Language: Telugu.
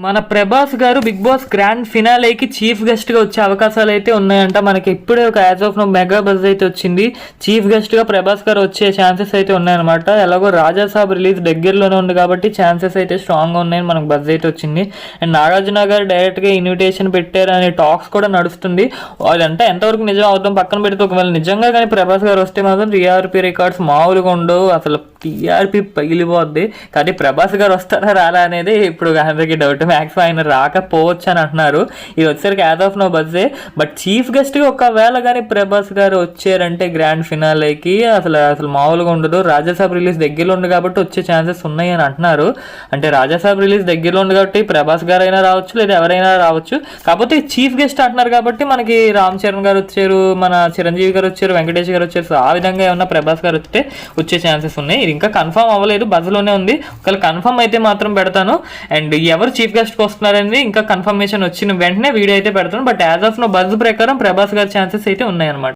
మన Prabhas garu Bigg Boss grand ఫినాలేకి చీఫ్ గెస్ట్ గా వచ్చే అవకాశాలు అయితే ఉన్నాయంట. మనకి ఇప్పుడే ఒక as of now mega buzz అయితే వచ్చింది. చీఫ్ గెస్ట్ గా ప్రభాస్ గారు వచ్చే ఛాన్సెస్ అయితే ఉన్నాయన్నమాట. ఎలాగో రాజాసాబ్ రిలీజ్ దగ్గరలోనే ఉంది కాబట్టి ఛాన్సెస్ అయితే స్ట్రాంగ్ గా ఉన్నాయని మనకు బజ్ అయితే వచ్చింది. అండ్ నాగార్జున గారు డైరెక్ట్ గా ఇన్విటేషన్ పెట్టారు అనే టాక్స్ కూడా నడుస్తుంది. అదంతా ఎంతవరకు నిజం అవుతాం పక్కన పెడితే, ఒకవేళ నిజంగా కానీ ప్రభాస్ గారు వస్తే మాత్రం టీఆర్పీ రికార్డ్స్ మామూలుగా ఉండవు. అసలు టీఆర్పీ పగిలిపోద్ది. కానీ ప్రభాస్ గారు వస్తారా రాలా అనేది ఇప్పుడు అందరికీ డౌట్. మ్యాక్స్ ఆయన రాకపోవచ్చు అని అంటున్నారు. ఇది వచ్చేసరికి యాజ్ ఆఫ్ నో బజ్జే. బట్ చీఫ్ గెస్ట్గా ఒకవేళ కానీ ప్రభాస్ గారు వచ్చారంటే గ్రాండ్ ఫినాలేకి అసలు అసలు మామూలుగా ఉండదు. రాజాసాబ్ రిలీజ్ దగ్గరలో ఉంది కాబట్టి వచ్చే ఛాన్సెస్ ఉన్నాయి అని అంటున్నారు. అంటే రాజాసాబ్ రిలీజ్ దగ్గరలో ఉంది కాబట్టి ప్రభాస్ గారు అయినా రావచ్చు, లేదా ఎవరైనా రావచ్చు. కాకపోతే చీఫ్ గెస్ట్ అంటున్నారు కాబట్టి మనకి రామ్ చరణ్ గారు వచ్చారు, మన చిరంజీవి గారు వచ్చారు, వెంకటేష్ గారు వచ్చారు. సో ఆ విధంగా ఏమన్నా ప్రభాస్ గారు వస్తే వచ్చే ఛాన్సెస్ ఉన్నాయి. ఇది ఇంకా కన్ఫర్మ్ అవ్వలేదు, బజ్లోనే ఉంది. ఒకవేళ కన్ఫర్మ్ అయితే మాత్రం పెడతాను. అండ్ ఎవరు చీఫ్ గెస్ట్కి వస్తున్నారని ఇంకా కన్ఫర్మేషన్ వచ్చిన వెంటనే వీడియో అయితే పెడతాను. But as of no buzz ప్రకారం ప్రభాస్ గారి ఛాన్సెస్ అయితే ఉన్నాయన్నమాట.